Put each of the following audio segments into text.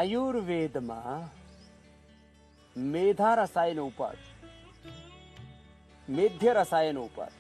આયુર્વેદમાં મેધા રસાયન ઉપર મેધ્ય રસાયન ઉપર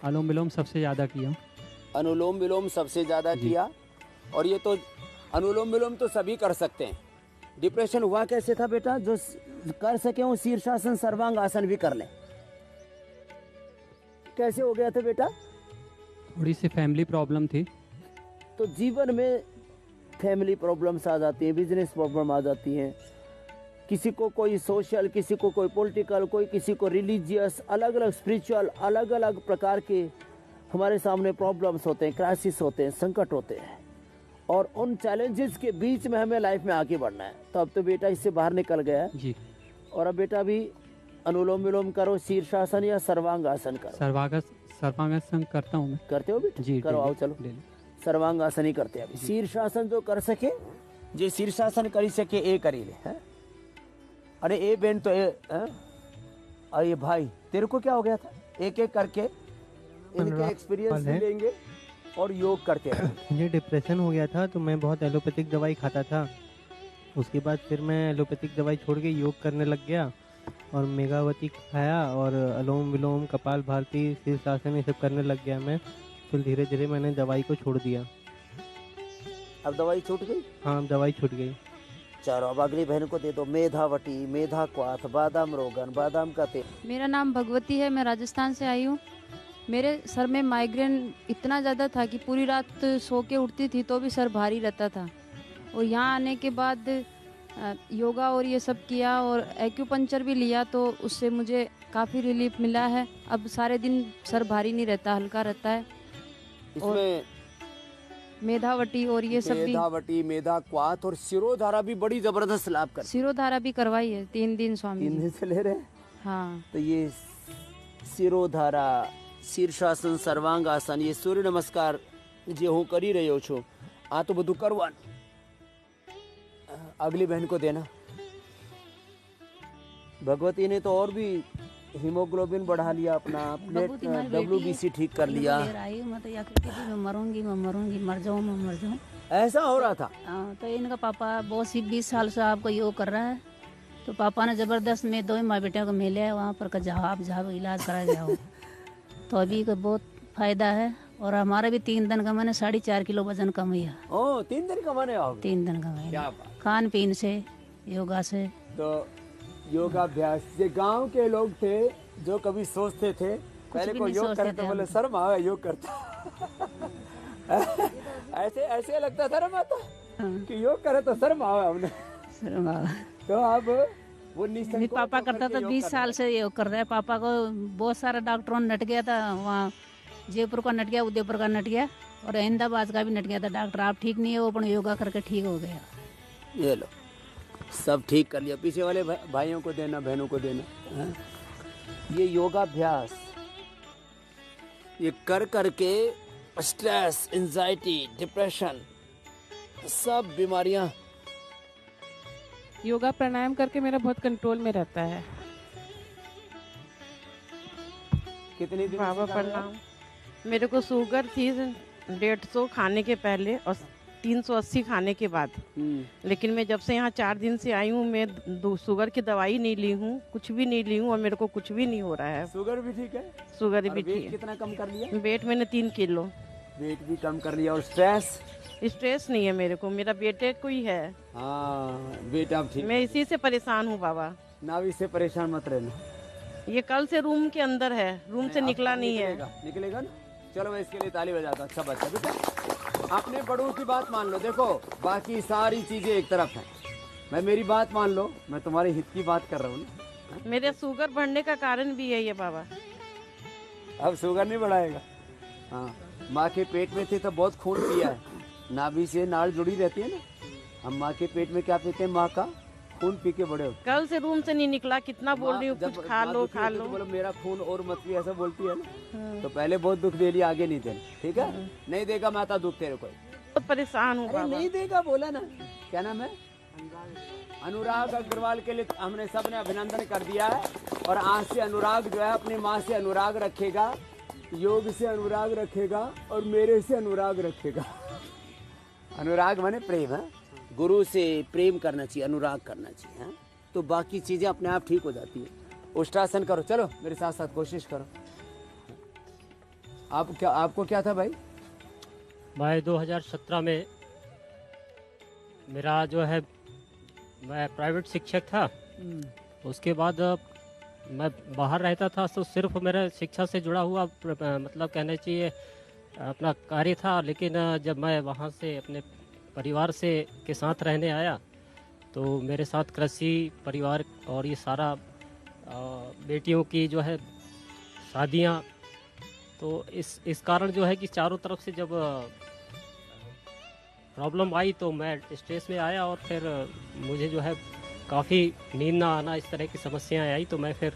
अनुलोम विलोम सबसे ज़्यादा किया। अनुलोम विलोम सबसे ज़्यादा किया। और ये तो अनुलोम विलोम तो सभी कर सकते हैं। डिप्रेशन हुआ कैसे था बेटा? जो कर सके वो शीर्षासन सर्वांग आसन भी कर ले। कैसे हो गया था बेटा? थोड़ी सी फैमिली प्रॉब्लम थी। तो जीवन में फैमिली प्रॉब्लम्स आ जाती हैं, बिजनेस प्रॉब्लम आ जाती हैं, किसी को कोई सोशल, किसी को कोई पॉलिटिकल, कोई किसी को रिलीजियस, अलग अलग स्पिरिचुअल, अलग अलग प्रकार के हमारे सामने प्रॉब्लम्स होते हैं, क्राइसिस होते हैं, संकट होते हैं। और उन चैलेंजेस के बीच में हमें लाइफ में आगे बढ़ना है। तो अब तो बेटा इससे बाहर निकल गया है जी। और अब बेटा भी अनुलोम विलोम करो, शीर्षासन या सर्वांगासन करो। सर्वांगासन करता हूँ मैं। करते हो बेटा? जी करो, आओ चलो। सर्वांगासन ही करते हैं अभी। शीर्षासन जो कर सके, जे शीर्षासन कर सके ए करी ले है। अरे ए बेन तो अरे भाई तेरे को क्या हो गया था? एक एक करके इनके एक्सपीरियंस भी लेंगे। और योग करते रहे। मुझे डिप्रेशन हो गया था तो मैं बहुत एलोपैथिक दवाई खाता था। उसके बाद फिर मैं एलोपैथिक दवाई छोड़ के योग करने लग गया और मेघावती खाया और अनुलोम विलोम कपाल भारती शीर्षासन ये सब करने लग गया मैं। फिर धीरे धीरे मैंने दवाई को छोड़ दिया। अब दवाई छूट गई। हाँ, अब दवाई छूट गई। चलो अब अगली बहन को दे दो। मेधावटी, मेधा क्वाथ, बादाम रोगन, बादाम का तेल। मेरा नाम भगवती है, मैं राजस्थान से आई हूँ। मेरे सर में माइग्रेन इतना ज़्यादा था कि पूरी रात सो के उठती थी तो भी सर भारी रहता था। और यहाँ आने के बाद योगा और ये सब किया और एक्यूपंक्चर भी लिया तो उससे मुझे काफ़ी रिलीफ मिला है। अब सारे दिन सर भारी नहीं रहता, हल्का रहता है। इसमें मेधावटी और ये सब भी, मेधावटी, मेधा क्वाथ और सिरोधारा भी बड़ी जबरदस्त लाभ कर। सिरोधारा भी करवाई है 3 दिन स्वामी 3 जी। दिन से ले रहे हैं। हाँ, तो ये सिरोधारा, शीर्षासन, सर्वांग आसन, ये सूर्य नमस्कार जे हूँ कर ही रहो छो आ तो બધું કરવાનું। अगली बहन को देना। भगवती ने तो और भी हीमोग्लोबिन बढ़ा लिया, अपना WBC ठीक कर लिया। मैं तो या कहती थी मैं मरूंगी मर जाऊं। ऐसा हो रहा था। तो इनका पापा बहुत सी 20 साल से आपको योग कर रहा है। तो पापा ने जबरदस्त में 2 माँ बेटा को मिले वहाँ पर जाओ आप जाओ इलाज करा जाओ। तो अभी का बहुत फायदा है और हमारा भी 3 दिन का मैंने 4.5 किलो वजन कम हुआ। ओ 3 दिन कमाने आओगे? 3 दिन का क्या बात। खान पीन से, योगा से। तो योगाभ्यास, ये गांव के लोग थे जो कभी सोचते थे पहले भी को नहीं योग सोचते करे थे तो बोले हम। शर्म आवे योग करता। ऐसे लगता था ना माता कि योग करे तो शर्म आवे हमने। तो अब वो मेरे पापा करता था 20 साल से योग कर रहे हैं। पापा को बहुत सारा डॉक्टरों ने नट गया था, वहाँ जयपुर का नट गया, उदयपुर का नट गया और अहमदाबाद का भी नट गया था। डॉक्टर आप ठीक नहीं है, वो अपन योगा करके ठीक हो गया। ये लो सब ठीक कर लिया। पीछे वाले भाइयों को देना, बहनों को देना। हाँ? ये योगाभ्यास ये कर करके स्ट्रेस, एंजाइटी, डिप्रेशन, सब बीमारियां। योगा प्राणायाम करके मेरा बहुत कंट्रोल में रहता है। कितनी दिन बाबा से कर रहे हो? प्रणाम। मेरे को शुगर थी 150 खाने के पहले और 380 खाने के बाद। लेकिन मैं जब से यहाँ 4 दिन से आई हूँ, मैं शुगर की दवाई नहीं ली हूँ, कुछ भी नहीं ली हूँ और मेरे को कुछ भी नहीं हो रहा है। शुगर भी ठीक है? शुगर और भी वेट ठीक है। कितना कम कर लिया? वेट मैंने 3 किलो। वेट भी कम कर लिया। और स्ट्रेस नहीं है मेरे को, मेरा बेटे को ही है। हाँ बेटा ठीक। मैं इसी से परेशान हूँ बाबा। नावी से परेशान मत रहना। ये कल से रूम के अंदर है, रूम से निकला नहीं है। निकलेगा ना। चलो मैं इसके लिए ताली बजाता हूँ। अच्छा बच्चा, बेटा अपने बड़ों की बात मान लो। देखो बाकी सारी चीजें एक तरफ हैं, मैं मेरी बात मान लो, मैं तुम्हारे हित की बात कर रहा हूँ ना। मेरे शुगर बढ़ने का कारण भी है ये बाबा। अब शुगर नहीं बढ़ाएगा। हाँ, माँ के पेट में थे तो बहुत खून पिया है, नाभि से नाड़ जुड़ी रहती है ना। हम माँ के पेट में क्या पीते हैं? माँ का खून पी के बड़े हो। कल से रूम से नहीं निकला, कितना बोल रही हूँ कुछ खा लो खा लो। बोलो मेरा खून और मत पी, ऐसा बोलती है ना। तो पहले बहुत दुख दे लिया, आगे नहीं देना, ठीक है? नहीं देगा माता दुख तेरे को। बहुत परेशान हूँ बाबा। नहीं देगा बोला ना। क्या नाम है? अनुराग अग्रवाल के लिए हमने सबने अभिनंदन कर दिया है। और आज से अनुराग जो है अपनी माँ से अनुराग रखेगा, योग से अनुराग रखेगा और मेरे से अनुराग रखेगा। अनुराग माने प्रेम है, गुरु से प्रेम करना चाहिए, अनुराग करना चाहिए। है? तो बाकी चीजें अपने आप ठीक हो जाती है। उष्टासन करो, चलो मेरे साथ साथ कोशिश करो। आपको क्या था भाई? मैं 2017 में मेरा जो है, मैं प्राइवेट शिक्षक था। उसके बाद मैं बाहर रहता था तो सिर्फ मेरा शिक्षा से जुड़ा हुआ मतलब कहना चाहिए अपना कार्य था। लेकिन जब मैं वहाँ से अपने परिवार से के साथ रहने आया तो मेरे साथ कृषि परिवार और ये सारा बेटियों की जो है शादियाँ, तो इस कारण जो है कि चारों तरफ से जब प्रॉब्लम आई तो मैं स्ट्रेस में आया और फिर मुझे जो है काफ़ी नींद ना आना, इस तरह की समस्याएं आई। तो मैं फिर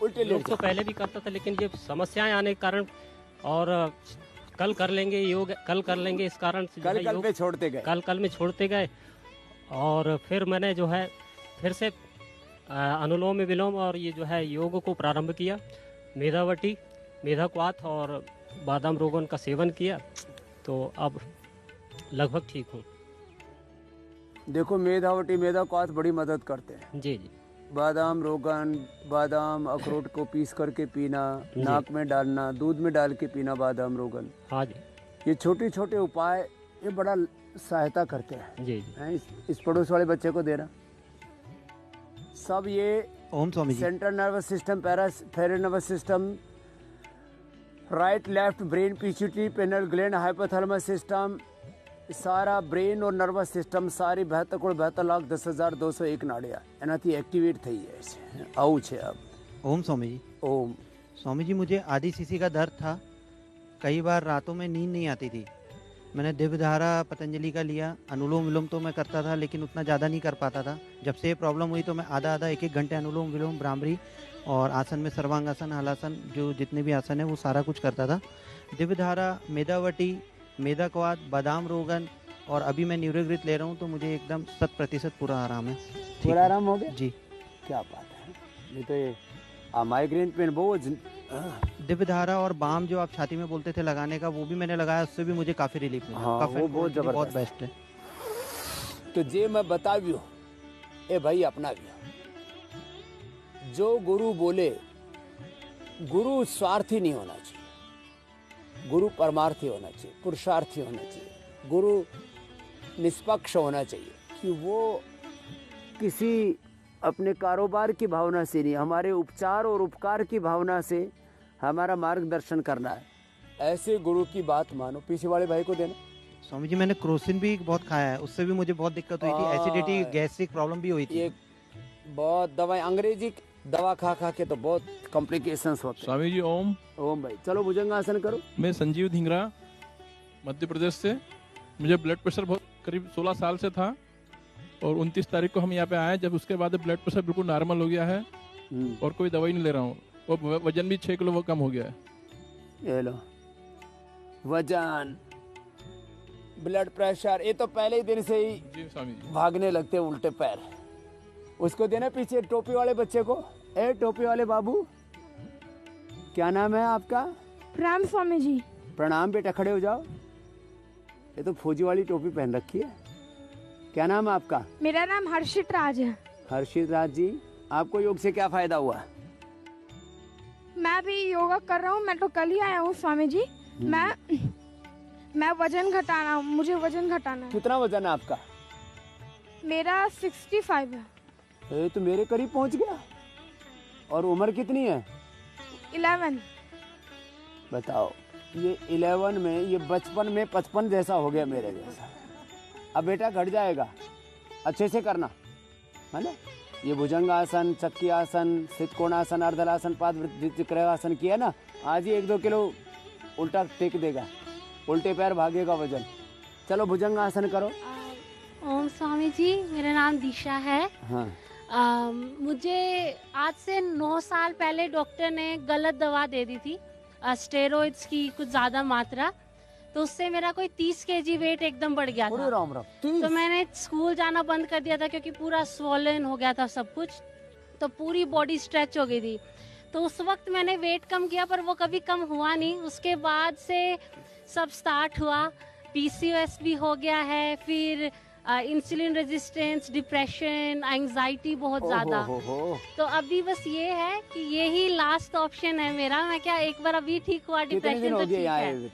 उल्टे योग तो पहले भी करता था, लेकिन ये समस्याएं आने के कारण और कल कर लेंगे योग, कल कर लेंगे, इस कारण से जो है कल योग पे छोड़ते गए। कल में छोड़ते गए। और फिर मैंने जो है फिर से अनुलोम विलोम और ये जो है योग को प्रारंभ किया। मेधावटी, मेधा क्वाथ और बादाम रोगन का सेवन किया तो अब लगभग ठीक हूँ। देखो मेधावटी मेधा क्वाथ बड़ी मदद करते हैं। जी जी। बादाम रोगन, बादाम अखरोट को पीस करके पीना, नाक में डालना, दूध में डाल के पीना बादाम रोगन। हाँ जी। ये छोटे छोटे उपाय ये बड़ा सहायता करते हैं। जी जी। हैं, इस पड़ोस वाले बच्चे को देना। सब ये Om Swami ji. Central nervous system, peripheral nervous system, right left brain, pituitary, pineal gland, hypothalamus system, सारा ब्रेन और नर्वस सिस्टम सारी 72,72,10,201 नाड़ियाँ એનાથી એક્ટિવેટ થઈ જાય છે। આવું છે अब। ओम स्वामी जी। ओम। स्वामी जी मुझे आदि सीसी का दर्द था, कई बार रातों में नींद नहीं आती थी। मैंने दिव्यधारा पतंजलि का लिया, अनुलोम विलोम तो मैं करता था लेकिन उतना ज़्यादा नहीं कर पाता था। जब से ये प्रॉब्लम हुई तो मैं आधा आधा 1-1 घंटे अनुलोम विलोम, भ्रामरी और आसन में सर्वांगासन, हलासन, जो जितने भी आसन है वो सारा कुछ करता था। दिव्यधारा, मेधावटी, मेधा क्वाथ, बादाम रोगन और अभी मैं न्यूरोग्रिथ ले रहा हूँ तो मुझे एकदम 100% पूरा आराम है। पूरा आराम हो गया जी। क्या बात है। नहीं तो ये माइग्रेन पेन बहुत दिव्यधारा और बाम जो आप छाती में बोलते थे लगाने का, वो भी मैंने लगाया, उससे भी मुझे काफ़ी रिलीफ मिला। हाँ, वो बहुत बहुत जबरदस्त बेस्ट है। तो जे मैं बताव्यो ए भाई अपनाव्यो। जो गुरु बोले, गुरु स्वार्थी नहीं होना चाहिए, गुरु परमार्थी होना चाहिए, पुरुषार्थी होना चाहिए, गुरु निष्पक्ष होना चाहिए कि वो किसी अपने कारोबार की भावना से नहीं, हमारे उपचार और उपकार की भावना से हमारा मार्गदर्शन करना है। ऐसे गुरु की बात मानो। पीछे वाले भाई को देना। स्वामी जी मैंने क्रोसिन भी बहुत खाया है, उससे भी मुझे बहुत दिक्कत हुई थी, एसिडिटी, गैस्ट्रिक प्रॉब्लम भी हुई थी। ये बहुत दवाई, अंग्रेजी दवा खा खा के तो बहुत कॉम्प्लिकेशंस होते हैं। स्वामी जी ओम। ओम भाई चलो भुजंगासन करो। मैं संजीव धिंगरा, मध्य प्रदेश से। मुझे ब्लड प्रेशर बहुत करीब 16 साल से था और 29 तारीख को हम यहाँ पे आए, जब उसके बाद ब्लड प्रेशर बिल्कुल नॉर्मल हो गया है और कोई दवाई नहीं ले रहा हूँ और वजन भी 6 किलो वो कम हो गया है। ये लो वजन, ब्लड प्रेशर, ये तो पहले ही दिन से ही जी स्वामी जी। भागने लगते उल्टे पैर। उसको देना पीछे टोपी वाले बच्चे को। ए टोपी वाले बाबू, क्या नाम है आपका? प्रणाम स्वामी जी। प्रणाम बेटा, खड़े हो जाओ। ये तो फौजी वाली टोपी पहन रखी है। क्या नाम है आपका? मेरा नाम हर्षित राज है। हर्षित राज जी, आपको योग से क्या फायदा हुआ? मैं भी योगा कर रहा हूँ, मैं तो कल ही आया हूँ स्वामी जी। मैं वजन घटाना, मुझे वजन घटाना है। कितना वजन है आपका? मेरा 65 है। ये तो मेरे करीब पहुंच गया। और उम्र कितनी है? 11। बताओ, ये 11 में, ये बचपन में 55 जैसा हो गया मेरे जैसा। अब बेटा घट जाएगा, अच्छे से करना है ना। ये भुजंगासन, चक्की आसन, सितकोणासन, अर्धलासन, पादवृत्तिक्रयासन किया ना, आज ही 1-2 किलो उल्टा टेक देगा, उल्टे पैर भागेगा वजन। चलो भुजंगासन करो। ओम स्वामी जी, मेरा नाम दिशा है। हाँ। मुझे आज से 9 साल पहले डॉक्टर ने गलत दवा दे दी थी, स्टेरॉइड्स की कुछ ज़्यादा मात्रा, तो उससे मेरा कोई 30 kg वेट एकदम बढ़ गया था। राम राम। तो मैंने स्कूल जाना बंद कर दिया था क्योंकि पूरा स्वॉलन हो गया था सब कुछ, तो पूरी बॉडी स्ट्रेच हो गई थी। तो उस वक्त मैंने वेट कम किया पर वो कभी कम हुआ नहीं। उसके बाद से सब स्टार्ट हुआ, PCOS भी हो गया है, फिर इंसुलिन रेजिस्टेंस, डिप्रेशन, एंजाइटी बहुत ज़्यादा। तो अभी बस ये है कि ये ही लास्ट ऑप्शन है मेरा। मैं क्या एक बार अभी ठीक हुआ, डिप्रेशन तो ठीक है।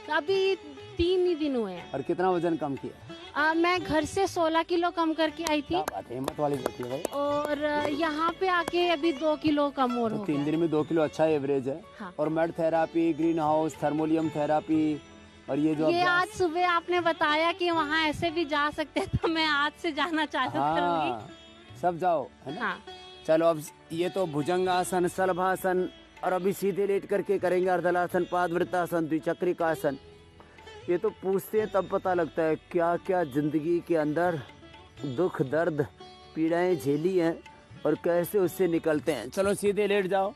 तो अभी 3 ही दिन हुए हैं। और कितना वजन कम किया? मैं घर से 16 किलो कम करके आई थी। हिम्मत वाली बेटी है भाई। और यहाँ पे आके अभी 2 किलो कम और हो गया। 3 दिन में 2 किलो अच्छा एवरेज है। हाँ। और mud therapy, green house, thermoleum therapy, और ये जो ये आज सुबह आपने बताया कि वहाँ ऐसे भी जा सकते हैं, तो मैं आज से जाना चालू करूँगी। सब जाओ, है ना। हाँ। चलो अब ये तो भुजंगासन, शलभासन, और अभी सीधे लेट करके करेंगे अर्धलासन, पादवृत्तासन, द्विचक्रिकासन। ये तो पूछते हैं तब पता लगता है क्या क्या जिंदगी के अंदर दुख, दर्द, पीड़ाएं झेली हैं और कैसे उससे निकलते हैं। चलो सीधे लेट जाओ।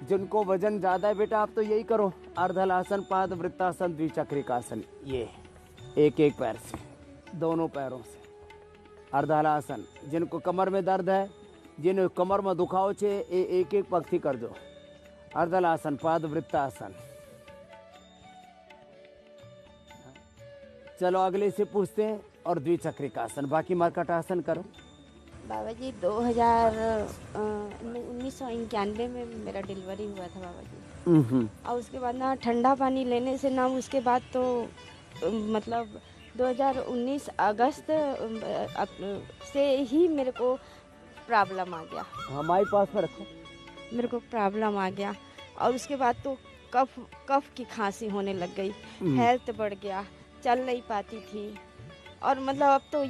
जिनको वजन ज़्यादा है बेटा, आप तो यही करो, अर्धलासन, पादवृत्तासन, द्विचक्रिकासन। ये एक पैर से, दोनों पैरों से अर्धलासन। जिनको कमर में दर्द है, जिन कमर में दुखाव छे, एक पगथी कर दो। अर्धलासन, पादवृत्तासन, चलो अगले से पूछते हैं। और द्विचक्रिकासन, बाकी मर्कटासन करो। बाबा जी 1991 में मेरा डिलीवरी हुआ था बाबा जी। और उसके बाद ना ठंडा पानी लेने से ना, उसके बाद तो मतलब 2019 अगस्त से ही मेरे को प्रॉब्लम आ गया। हाँ माइक पास में रखो। मेरे को प्रॉब्लम आ गया और उसके बाद तो कफ की खांसी होने लग गई, हेल्थ बढ़ गया, चल नहीं पाती थी। और मतलब अब तो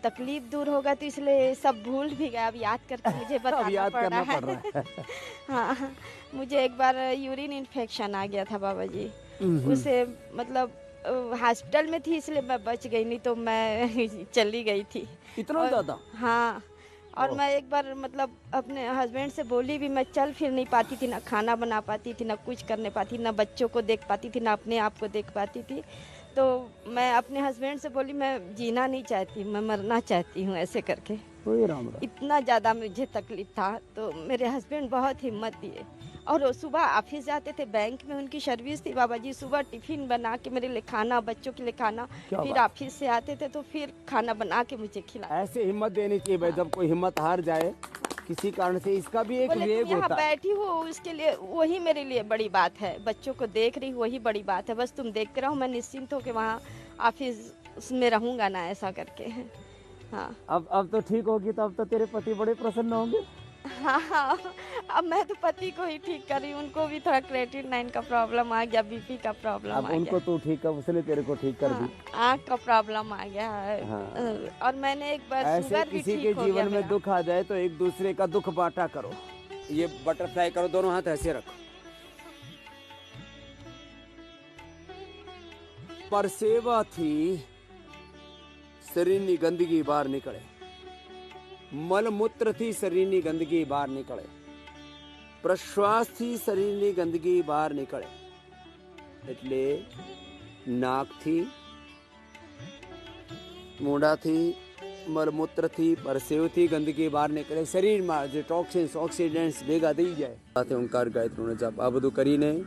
तकलीफ दूर होगा तो इसलिए सब भूल भी गया, अब याद करके मुझे बताना पड़ रहा है। हाँ, मुझे एक बार यूरिन इन्फेक्शन आ गया था बाबा जी, उसे मतलब हॉस्पिटल में थी इसलिए मैं बच गई, नहीं तो मैं चली गई थी। इतना ज़्यादा? हाँ, और मैं एक बार मतलब अपने हस्बैंड से बोली भी, मैं चल फिर नहीं पाती थी, ना खाना बना पाती थी, ना कुछ करने पाती, ना बच्चों को देख पाती थी, ना अपने आप को देख पाती थी। तो मैं अपने हस्बैंड से बोली मैं जीना नहीं चाहती, मैं मरना चाहती हूँ, ऐसे करके। इतना ज़्यादा मुझे तकलीफ था। तो मेरे हस्बैंड बहुत हिम्मत दिए और वो सुबह ऑफिस जाते थे, बैंक में उनकी सर्विस थी बाबा जी। सुबह टिफिन बना के मेरे लिए खाना, बच्चों के लिए खाना, फिर ऑफिस से आते थे तो फिर खाना बना के मुझे खिला। ऐसे हिम्मत देनी चाहिए भाई, जब कोई हिम्मत हार जाए किसी कारण से, इसका भी एक वेग होता है। बैठी हो उसके लिए, वही मेरे लिए बड़ी बात है। बच्चों को देख रही, वही बड़ी बात है। बस तुम देखते रहो, मैं निश्चिंत होकर वहाँ ऑफिस में रहूँगा ना, ऐसा करके। हाँ, अब तो ठीक होगी, तो अब तो तेरे पति बड़े प्रसन्न होंगे। हाँ, अब मैं तो पति को ही ठीक कर रही हूँ, उनको भी थोड़ा क्रिएटिनिन का प्रॉब्लम आ गया, बीपी का प्रॉब्लम आ गया। उनको तू ठीक कर, उसने तेरे को ठीक कर दी। आँख का प्रॉब्लम आ गया है। और मैंने एक बार ऐसे किसी के जीवन में दुख आ जाए तो एक दूसरे का दुख बांटा करो। ये बटरफ्लाई करो, दोनों हाथ ऐसे रखो। परसेवा थी शरीर की गंदगी बाहर निकले, मल मूत्र थी शरीर की गंदगी बाहर निकले, प्रश्वास थी शरीर की गंदगी बाहर निकले। એટલે નાક थी, મોઢા थी, મલમૂત્ર थी, પરસેવ थी, गंदगी बाहर निकले। शरीर में जो टॉक्सिन्स ऑक्सीडेंट्स भेगा थी जाए। સાથે ઓંકાર ગાયત્રીનો જાપ આ બધું કરીને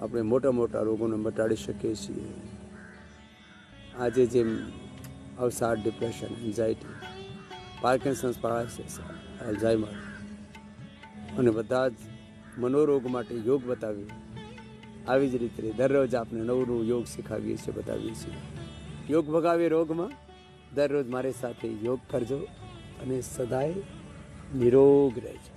આપણે મોટા મોટા રોગોને મટાડી શકીએ છીએ। આજે જેમ અવસાદ, depression, anxiety, Parkinson's paralysis, Alzheimer અને બધા જ મનોરોગ માટે યોગ બતાવ્યું। આવી જ રીતે દરરોજ આપણે નવું યોગ શીખવીએ છીએ, બતાવીએ છીએ। યોગ ભગાવે રોગમાં। દરરોજ મારી સાથે યોગ કરજો અને સદાય નિરોગ રહેજો।